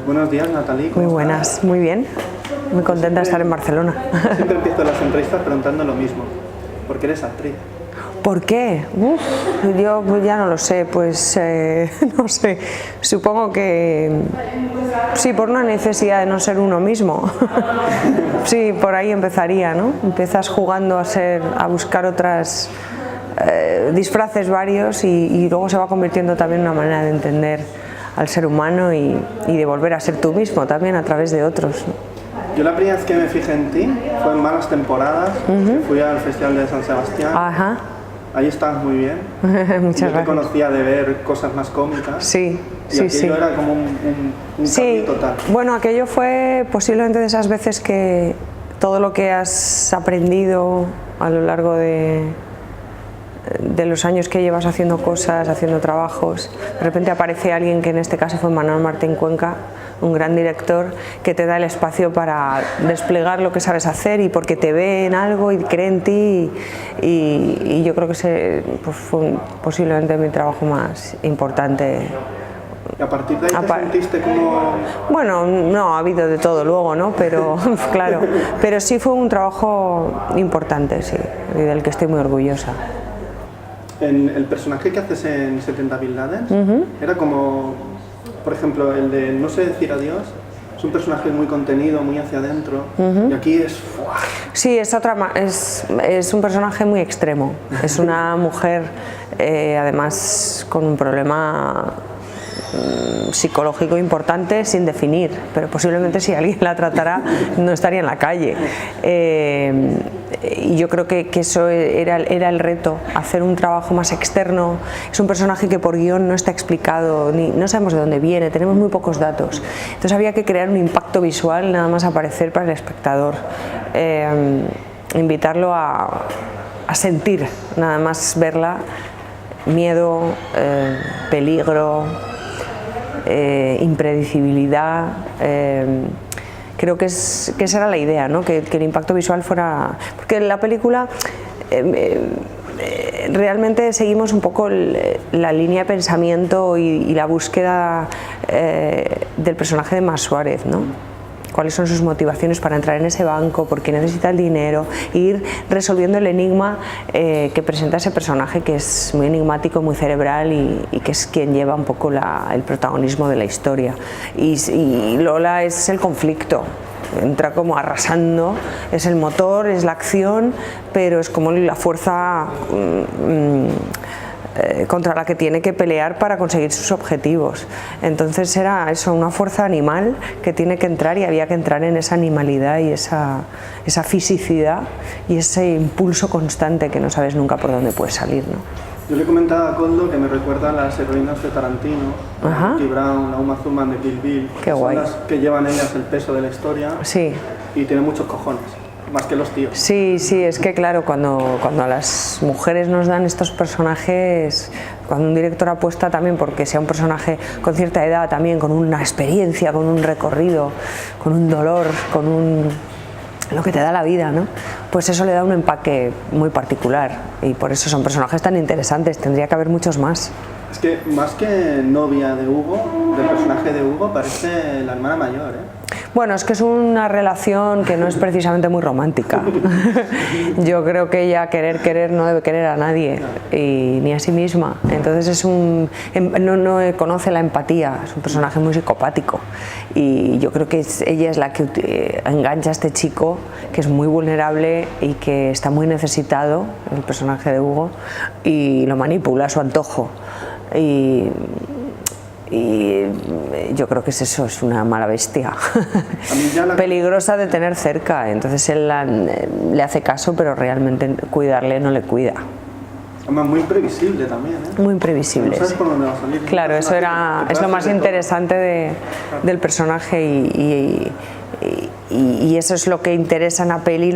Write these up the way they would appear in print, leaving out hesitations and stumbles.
Buenos días, Natalie. Muy buenas, muy bien. Muy contenta de estar en Barcelona. Siempre empiezo las entrevistas preguntando lo mismo. ¿Por qué eres actriz? ¿Por qué? Yo pues ya no lo sé, pues no sé, supongo que sí, por una necesidad de no ser uno mismo. Sí, por ahí empezaría, ¿no? Empiezas jugando a buscar otras disfraces varios y luego se va convirtiendo también en una manera de entender al ser humano y de volver a ser tú mismo también a través de otros, ¿no? Yo la primera vez que me fijé en ti fue en Malas Temporadas, que fui al Festival de San Sebastián. Ajá. Ahí estabas muy bien. Muchas Yo te gracias. conocía de ver cosas más cómicas. Sí, y sí, aquello sí. era como un Sí, cambio total. bueno, aquello fue posiblemente de esas veces que todo lo que has aprendido a lo largo de los años que llevas haciendo cosas, haciendo trabajos, de repente aparece alguien, que en este caso fue Manuel Martín Cuenca, un gran director, que te da el espacio para desplegar lo que sabes hacer y porque te ve en algo y cree en ti y yo creo que pues fue posiblemente mi trabajo más importante. Y a partir de ahí te sentiste como... Bueno, no, ha habido de todo luego, ¿no? Pero claro, pero sí fue un trabajo importante, sí, y del que estoy muy orgullosa. El personaje que haces en 70 Bin Laden era como, por ejemplo, el de No sé decir adiós. Es un personaje muy contenido, muy hacia adentro, y aquí es... ¡fua! Sí, es un personaje muy extremo. Es una mujer, además, con un problema psicológico importante sin definir, pero posiblemente si alguien la tratara no estaría en la calle. Y yo creo que eso era el reto, hacer un trabajo más externo. Es un personaje que por guión no está explicado, no sabemos de dónde viene, tenemos muy pocos datos. Entonces había que crear un impacto visual nada más aparecer para el espectador, invitarlo a sentir, nada más verla, miedo, peligro, impredecibilidad. Creo que esa era la idea, ¿no? Que el impacto visual fuera... Porque en la película realmente seguimos un poco la línea de pensamiento y la búsqueda del personaje de Mas Suárez, ¿no? Cuáles son sus motivaciones para entrar en ese banco, por qué necesita el dinero, e ir resolviendo el enigma que presenta ese personaje, que es muy enigmático, muy cerebral y que es quien lleva un poco el protagonismo de la historia. Y Lola es el conflicto, entra como arrasando, es el motor, es la acción, pero es como la fuerza contra la que tiene que pelear para conseguir sus objetivos. Entonces era eso, una fuerza animal que tiene que entrar, y había que entrar en esa animalidad y esa fisicidad y ese impulso constante que no sabes nunca por dónde puede salir, ¿no? Yo le comentaba a Koldo que me recuerda a las heroínas de Tarantino, Jackie Brown, Uma Thurman de Kill Bill. Qué guay. Son las que llevan ellas el peso de la historia. Sí. Y tienen muchos cojones, más que los tíos. Sí, sí, es que claro, cuando a las mujeres nos dan estos personajes, cuando un director apuesta también porque sea un personaje con cierta edad, también con una experiencia, con un recorrido, con un dolor, lo que te da la vida, ¿no? Pues eso le da un empaque muy particular y por eso son personajes tan interesantes, tendría que haber muchos más. Es que más que novia de Hugo, del personaje de Hugo, parece la hermana mayor, ¿eh? Bueno, es que es una relación que no es precisamente muy romántica. Yo creo que ella querer no debe querer a nadie, ni a sí misma. Entonces no conoce la empatía, es un personaje muy psicopático. Y yo creo que ella es la que engancha a este chico, que es muy vulnerable y que está muy necesitado, el personaje de Hugo, y lo manipula a su antojo. Y yo creo que es eso, es una mala bestia, peligrosa de tener cerca. Entonces él le hace caso, pero realmente cuidarle no le cuida. Además, muy imprevisible también, ¿eh? Muy imprevisible. No sabes por dónde va a salir. Claro, eso es lo más interesante del personaje y eso es lo que interesa en la peli,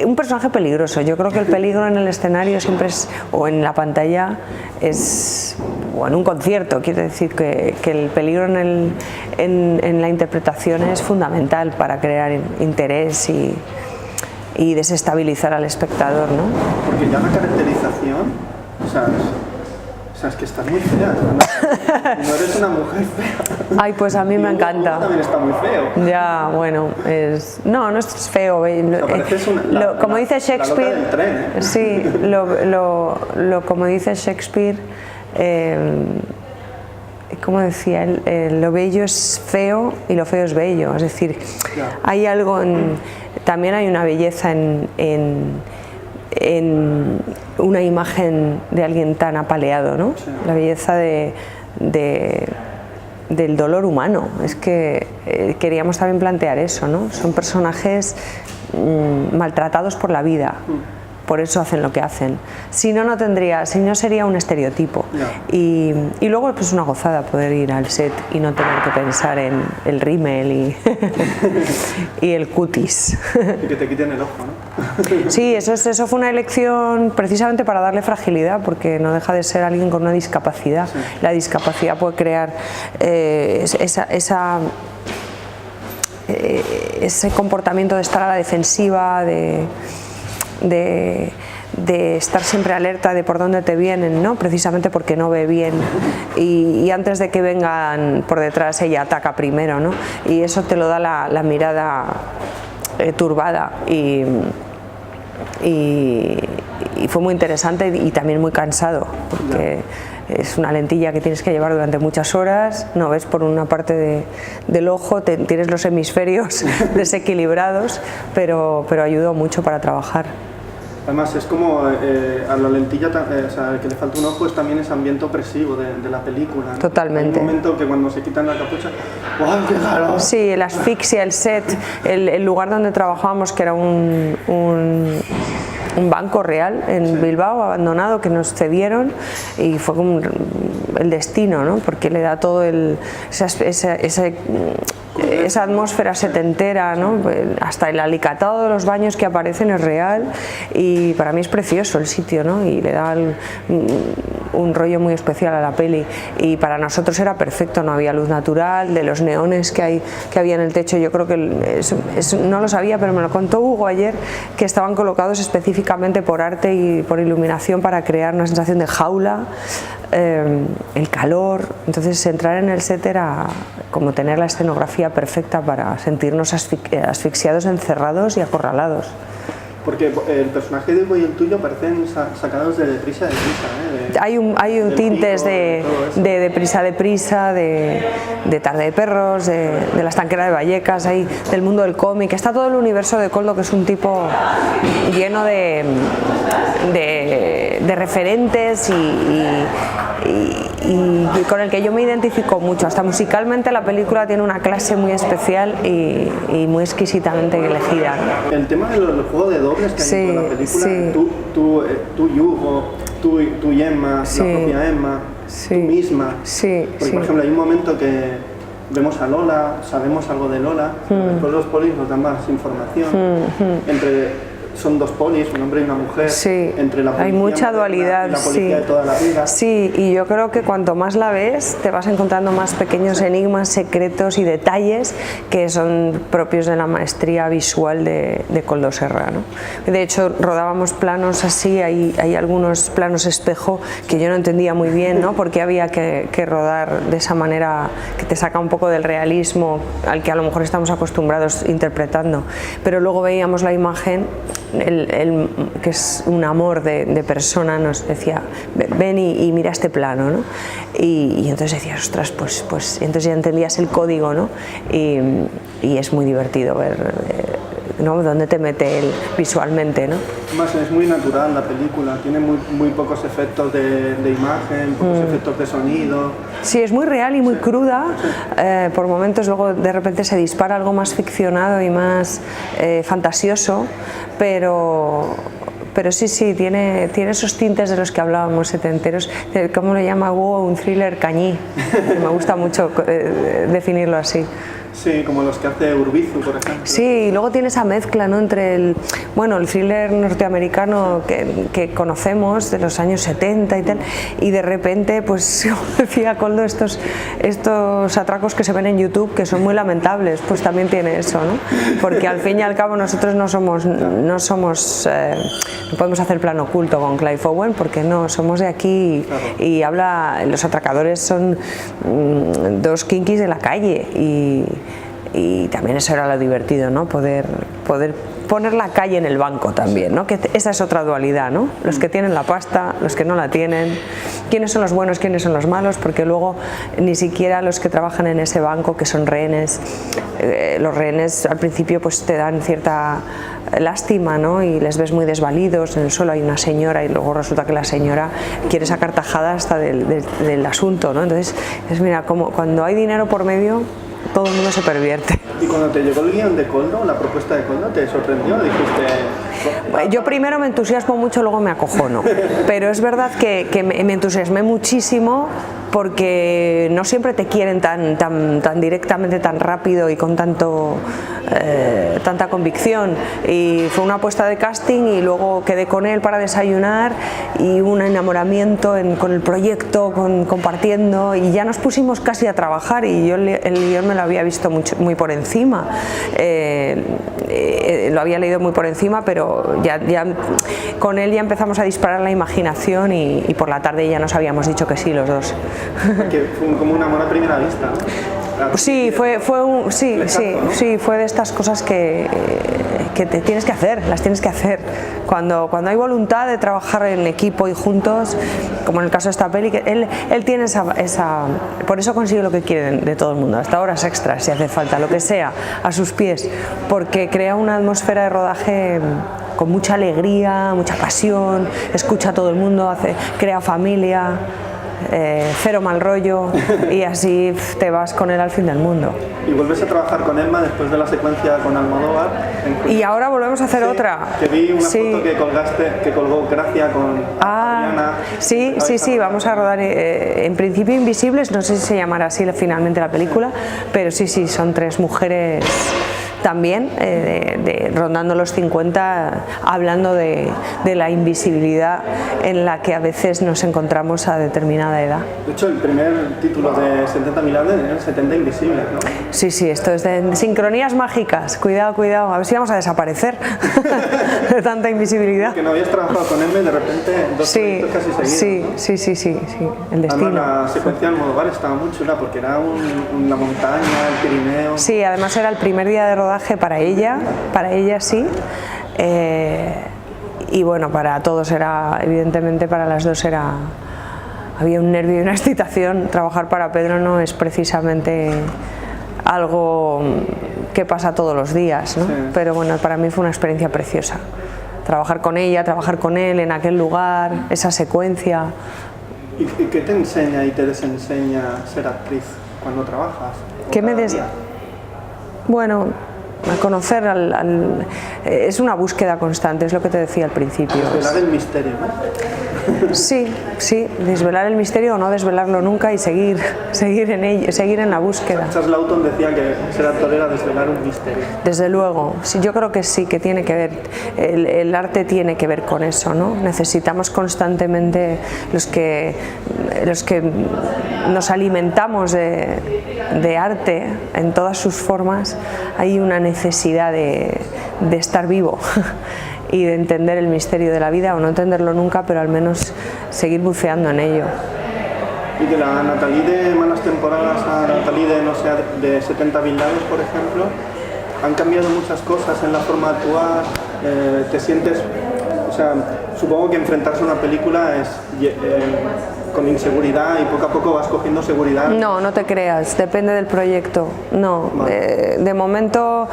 un personaje peligroso. Yo creo que el peligro en el escenario siempre o en la pantalla o en un concierto, quiero decir que el peligro en la interpretación es fundamental para crear interés y desestabilizar al espectador, ¿no? Porque ya la caracterización, o sea, O sea, es que estás muy fea, no eres una mujer fea. Ay, pues a mí me encanta. Hugo también está muy feo. Ya, bueno, no es feo. Como dice Shakespeare, la loca del tren, ¿eh? Sí, como dice Shakespeare, como decía él, lo bello es feo y lo feo es bello. Es decir, hay algo, también hay una belleza en una imagen de alguien tan apaleado, ¿no? Sí. La belleza del dolor humano. Es que queríamos también plantear eso, ¿no? Son personajes maltratados por la vida. Por eso hacen lo que hacen. Si no sería un estereotipo. Y luego pues una gozada poder ir al set y no tener que pensar en el rímel y el cutis. Y que te quiten el ojo, ¿no? Sí, eso fue una elección precisamente para darle fragilidad, porque no deja de ser alguien con una discapacidad. Sí. La discapacidad puede crear ese comportamiento de estar a la defensiva, de estar siempre alerta de por dónde te vienen, ¿no? Precisamente porque no ve bien y antes de que vengan por detrás ella ataca primero, ¿no? Y eso te lo da la mirada turbada y fue muy interesante y también muy cansado, porque es una lentilla que tienes que llevar durante muchas horas, no ves por una parte del ojo, tienes los hemisferios desequilibrados, pero ayudó mucho para trabajar. Además es como a la lentilla, o sea, que le falta un ojo, es también ese ambiente opresivo de la película, ¿no? Totalmente. Hay un momento que cuando se quitan la capucha, ¡guau, qué calor! Sí, la asfixia, el set, el lugar donde trabajábamos, que era un banco real en Bilbao, abandonado, que nos cedieron, y fue como el destino, ¿no? Porque le da todo esa atmósfera setentera, ¿no? Hasta el alicatado de los baños que aparecen es real, y para mí es precioso el sitio, ¿no? Y le da un rollo muy especial a la peli, y para nosotros era perfecto, no había luz natural, de los neones que había en el techo, yo creo que no lo sabía, pero me lo contó Hugo ayer, que estaban colocados específicamente por arte y por iluminación para crear una sensación de jaula, el calor. Entonces entrar en el set era como tener la escenografía perfecta para sentirnos asfixiados, encerrados y acorralados. Porque el personaje de Hugo y el tuyo parecen sacados de Deprisa, ¿eh? Hay tintes de Deprisa, de Tarde de Perros, de La Estanquera de Vallecas, del mundo del cómic. Está todo el universo de Koldo, que es un tipo lleno de referentes y con el que yo me identifico mucho. Hasta musicalmente la película tiene una clase muy especial y muy exquisitamente elegida. El tema del juego de dobles que hay en toda la película, sí. Tú y Hugo, tú y Emma, sí. La propia Emma, sí. Tú misma. Sí, porque, sí. por ejemplo, hay un momento que vemos a Lola, sabemos algo de Lola, después los polis nos dan más información. Son dos polis, un hombre y una mujer, sí, entre la policía hay mucha dualidad, y la policía sí. de toda la vida. Sí, y yo creo que cuanto más la ves, te vas encontrando más pequeños enigmas, secretos y detalles que son propios de la maestría visual de Koldo Serra, ¿no? De hecho, rodábamos planos así, hay algunos planos espejo que yo no entendía muy bien, ¿no? Porque había que rodar de esa manera que te saca un poco del realismo al que a lo mejor estamos acostumbrados interpretando, pero luego veíamos la imagen, que es un amor de persona, nos decía, ven y mira este plano, ¿no? Y entonces decías, ostras, pues entonces ya entendías el código, ¿no? Y es muy divertido ver, ¿no? Dónde te mete él visualmente, ¿no? Además es muy natural la película, tiene muy pocos efectos de imagen, pocos efectos de sonido. Sí, es muy real y muy cruda, por momentos luego de repente se dispara algo más ficcionado y más fantasioso, pero sí, tiene esos tintes de los que hablábamos setenteros, ¿cómo lo llama Hugo? Un thriller cañí, me gusta mucho definirlo así. Sí, como los que hace Urbizu, por ejemplo. Sí, y luego tiene esa mezcla, ¿no? Entre el thriller norteamericano que conocemos de los años 70 y tal, y de repente, pues como decía Koldo, estos atracos que se ven en YouTube, que son muy lamentables, pues también tiene eso, ¿no? Porque al fin y al cabo nosotros no somos No podemos hacer plano oculto con Clive Owen porque no, somos de aquí y habla, los atracadores son dos kinkis de la calle y también eso era lo divertido, ¿no? Poder poner la calle en el banco también, ¿no? Que esa es otra dualidad, ¿no? Los que tienen la pasta, los que no la tienen, quiénes son los buenos, quiénes son los malos, porque luego ni siquiera los que trabajan en ese banco, que son rehenes, los rehenes al principio pues te dan cierta lástima, ¿no? Y les ves muy desvalidos, en el suelo hay una señora y luego resulta que la señora quiere sacar tajada hasta del asunto, ¿no? Entonces, mira, como cuando hay dinero por medio, todo el mundo se pervierte. ¿Y cuando te llegó el guión de Koldo, la propuesta de Koldo, te sorprendió? Dijiste... Yo primero me entusiasmo mucho, luego me acojono, pero es verdad que me entusiasmé muchísimo porque no siempre te quieren tan directamente, tan rápido y con tanta convicción, y fue una apuesta de casting y luego quedé con él para desayunar y un enamoramiento con el proyecto, compartiendo, y ya nos pusimos casi a trabajar y yo el guión me lo había visto muy por encima, lo había leído muy por encima, pero ya con él ya empezamos a disparar la imaginación y por la tarde ya nos habíamos dicho que sí los dos. Que fue como un amor a primera vista, ¿no? Sí, fue de estas cosas que te tienes que hacer, las tienes que hacer. Cuando hay voluntad de trabajar en equipo y juntos, como en el caso de esta peli, que él tiene esa... Por eso consigue lo que quiere de todo el mundo, hasta horas extras si hace falta, lo que sea, a sus pies, porque crea una atmósfera de rodaje con mucha alegría, mucha pasión, escucha a todo el mundo, crea familia. Cero mal rollo y así te vas con él al fin del mundo. Y vuelves a trabajar con Emma después de la secuencia con Almodóvar. Y ahora volvemos a hacer otra. Que vi una foto que colgó Gracia con Adriana. Sí, vamos a rodar en principio Invisibles, no sé si se llamará así finalmente la película, pero sí, son 3 mujeres también rondando los 50, hablando de la invisibilidad en la que a veces nos encontramos a determinada edad. De hecho, el primer título de 70 Milagros era 70 Invisibles, ¿no? Sí, esto es de sincronías mágicas, cuidado, a ver si vamos a desaparecer de tanta invisibilidad. Que no habías trabajado con él, de repente dos proyectos casi seguidos. Sí, el destino. Además, la secuencia de Almodóvar estaba muy chula porque era una montaña, el Pirineo. Sí, además era el primer día de rodaje para ella sí, y bueno, para todos evidentemente para las dos había un nervio y una excitación. Trabajar para Pedro no es precisamente algo que pasa todos los días, ¿no? Sí. Pero bueno, para mí fue una experiencia preciosa. Trabajar con ella, trabajar con él en aquel lugar, esa secuencia. ¿Y qué te enseña y te desenseña ser actriz cuando trabajas? Bueno, a conocer es una búsqueda constante, es lo que te decía al principio. Desvelar el misterio, ¿no? Sí, desvelar el misterio o no desvelarlo nunca y seguir en ello, seguir en la búsqueda. Charles Lawton decía que ser actor era desvelar un misterio. Desde luego, sí, yo creo que sí, que tiene que ver, el arte tiene que ver con eso, ¿no? Necesitamos constantemente los que nos alimentamos de arte en todas sus formas, hay una necesidad de estar vivo y de entender el misterio de la vida, o no entenderlo nunca, pero al menos seguir buceando en ello. Y de la Natalie de Malas Temporadas a Natalie de 70 Milagros, por ejemplo, han cambiado muchas cosas en la forma de actuar, te sientes, o sea, supongo que enfrentarse a una película es con inseguridad y poco a poco vas cogiendo seguridad. No te creas, depende del proyecto, no, vale. De momento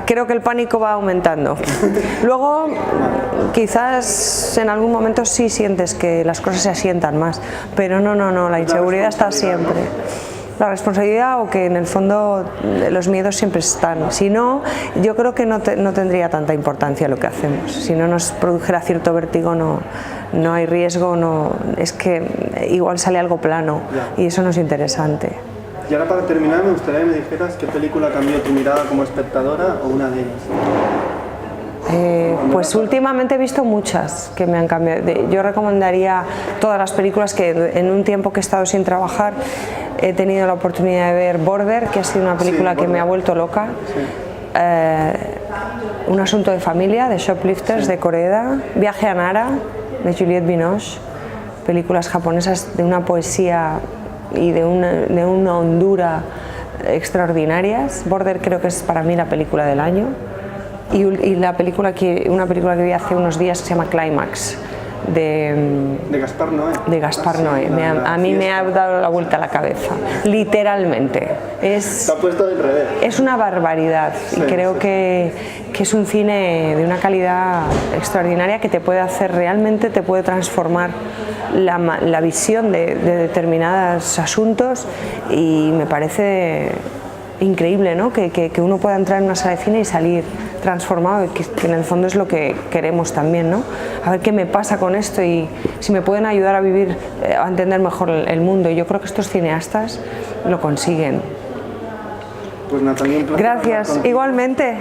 creo que el pánico va aumentando. Luego, quizás en algún momento sí sientes que las cosas se asientan más, pero no, la inseguridad está siempre. La responsabilidad, o que en el fondo los miedos siempre están. Si no, yo creo que no tendría tanta importancia lo que hacemos. Si no nos produjera cierto vértigo, no hay riesgo, es que igual sale algo plano y eso no es interesante. Y ahora, para terminar, me gustaría que me dijeras qué película cambió tu mirada como espectadora o una de ellas. Pues últimamente he visto muchas que me han cambiado. Yo recomendaría todas las películas que en un tiempo que he estado sin trabajar he tenido la oportunidad de ver Border, que ha sido una película que me ha vuelto loca. Un asunto de familia, de Shoplifters, de Koreeda, Viaje a Nara, de Juliette Binoche, películas japonesas de una poesía y de una hondura extraordinarias. Border creo que es para mí la película del año. Y una película que vi hace unos días que se llama Climax, de Gaspar Noé. De Gaspar Noé. A mí me ha dado la vuelta a la cabeza, literalmente. Te ha puesto del revés. Es una barbaridad y creo que es un cine de una calidad extraordinaria que te puede hacer realmente, te puede transformar la visión de determinados asuntos, y me parece increíble, ¿no? que uno pueda entrar en una sala de cine y salir transformado, que en el fondo es lo que queremos también, ¿no? A ver qué me pasa con esto y si me pueden ayudar a vivir, a entender mejor el mundo. Y yo creo que estos cineastas lo consiguen. Pues Natalia, un placer. Gracias, igualmente.